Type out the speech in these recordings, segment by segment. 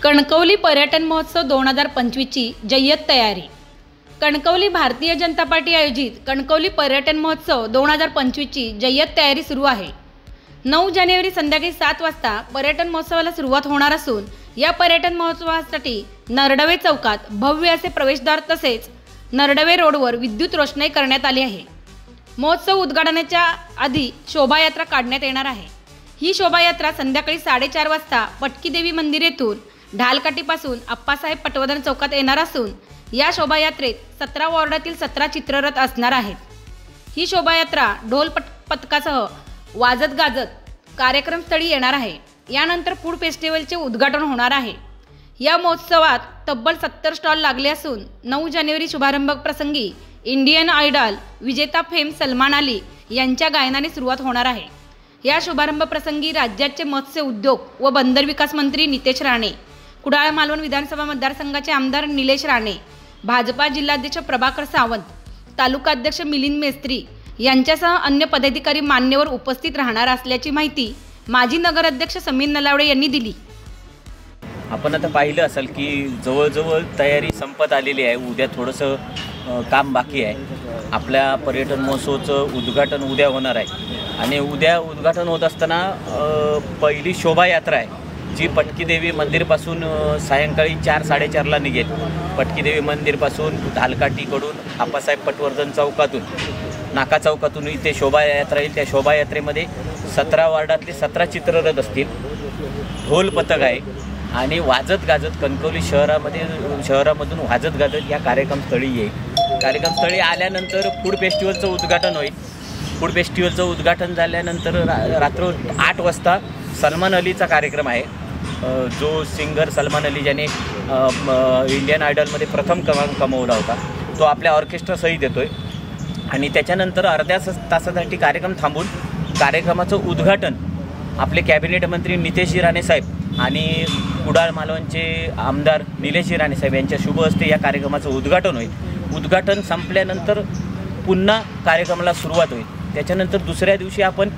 कणकवली पर्यटन महोत्सव 2025 ची जय्यत तयारी। कणकवली भारतीय जनता पार्टी आयोजित कणकवली पर्यटन महोत्सव 2025 ची जय्यत तयारी सुरू आहे। 9 जानेवारी संध्याकाळी 7 वाजता पर्यटन महोत्सवाला सुरुवात होणार असून या पर्यटन महोत्सवासाठी नरडवे चौकात भव्य असे प्रवेशद्वार तसेच नरडवे रोडवर विद्युत रोषणाई करण्यात आली आहे। महोत्सव उद्घाटनाच्या आधी शोभायात्रा काढण्यात येणार आहे। ही शोभायात्रा संध्याकाळी 4:30 वाजता पटकी देवी मंदिर येथून ढालकाठीपासून आप्पासाहेब पटवर्धन चौकात येणार असून या शोभायात्रेत 17 वॉर्डातील 17 चित्ररथ असणार आहेत। ही शोभायात्रा ढोल पथकासह वाजत गाजत कार्यक्रमस्थळी येणार आहे। यानंतर फूड फेस्टिवलचे उद्घाटन होणार आहे। या महोत्सवात तब्बल 70 स्टॉल लागले असून 9 जानेवारी शुभारंभ प्रसंगी इंडियन आयडॉल विजेता फेम सलमान अली यांच्या गायनाने सुरुवात होणार आहे। या शुभारंभ प्रसंगी राज्याचे मत्स्य उद्योग व बंदर विकास मंत्री नितेश राणे, कुडाळ मालवण विधानसभा मतदारसंघाचे आमदार निलेश राणे, भाजपा जिल्हाध्यक्ष प्रभाकर सावंत, तालुका अध्यक्ष मिलिंद मेस्त्री यांच्यासह अन्य पदाधिकारी मान्यवर उपस्थित राहणार असल्याची माहिती माजी नगराध्यक्ष समीर नलावडे यांनी दिली। आपण आता पाहिलं असेल की जवळजवळ तयारी संपत आलेली आहे। उद्या थोडंसं काम बाकी आहे। आपल्या पर्यटन महोत्सवाचं उद्घाटन उद्या होणार आहे आणि उद्या उद्घाटन होत असताना पहिली शोभायात्रा आहे जी पटकी देवी मंदिरपासून सायंकाळी 4-4:30ला निघेल। पटकी देवी मंदिरपासून ढालकाठीकडून आप्पासाहेब पटवर्धन चौकातून नाका चौकातून इथे शोभायात्रा येईल। त्या शोभायात्रेमध्ये 17 वॉर्डातले 17 चित्ररथ असतील, ढोल पथक आहे आणि वाजत गाजत कणकवली शहरामधून वाजत गाजत या कार्यक्रमस्थळी येईल। कार्यक्रमस्थळी आल्यानंतर फूड फेस्टिवलचं उद्घाटन होईल। फूड फेस्टिवलचं उद्घाटन झाल्यानंतर रात्र 8 वाजता सलमान अलीचा कार्यक्रम आहे। जो सिंगर सलमान अली ज्याने इंडियन आयडॉलमध्ये प्रथम क्रमांक कमवला होता तो आपल्या ऑर्केस्ट्रासहित येतोय आणि त्याच्यानंतर अर्ध्या तासासाठी कार्यक्रम थांबून कार्यक्रमाचं उद्घाटन आपले कॅबिनेट मंत्री नितेश राणे साहेब आणि कुडाळ मालवणचे आमदार निलेश राणे साहेब यांच्या शुभ हस्ते या कार्यक्रमाचं उद्घाटन होईल। उद्घाटन संपल्यानंतर पुन्हा कार्यक्रमाला सुरुवात होईल। त्याच्यानंतर दुसऱ्या दिवशी आपण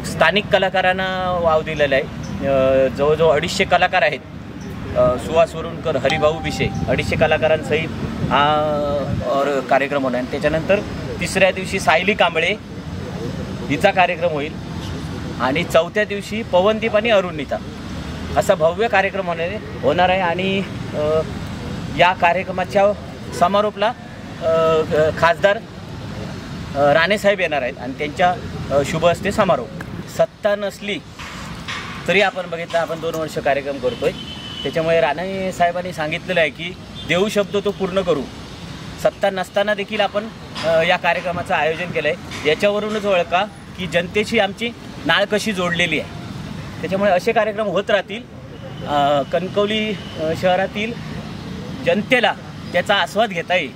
स्थानिक कलाकारांना वाव दिलेला आहे। जवळजवळ 250 कलाकार आहेत। सुहास वरुणकर, हरिभाऊ विषय 250 कलाकारांसहित हा कार्यक्रम होणार। त्याच्यानंतर तिसऱ्या दिवशी सायली कांबळे हिचा कार्यक्रम होईल आणि चौथ्या दिवशी पवनदीप आणि अरुणिता असा भव्य कार्यक्रम होणार आहे। आणि या कार्यक्रमाच्या समारोपला खासदार राणेसाहेब येणार आहेत आणि त्यांच्या शुभ हस्ते समारोप। सत्ता नसली तरी आपण बघितलं आपण 2 वर्ष कार्यक्रम करतोय, त्याच्यामुळे राणे साहेबांनी सांगितलेलं आहे की देऊ शब्द तो पूर्ण करू। सत्ता नसताना देखील आपण या कार्यक्रमाचं आयोजन केलं आहे। याच्यावरूनच ओळखा की जनतेशी आमची नाळ कशी जोडलेली आहे। त्याच्यामुळे असे कार्यक्रम होत राहतील। कणकवली शहरातील जनतेला त्याचा आस्वाद घेता येईल।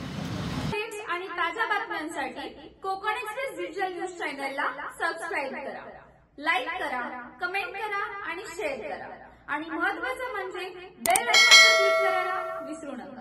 आणि ताज्या बातम्यांसाठी कोकण एक्सप्रेस डिजिटल न्यूज चॅनलला सबस्क्राईब करा, लाईक करा, कमेंट करा आणि शेअर करा आणि महत्त्वाचं म्हणजे बेल आयकॉनवर क्लिक करायला विसरू नका।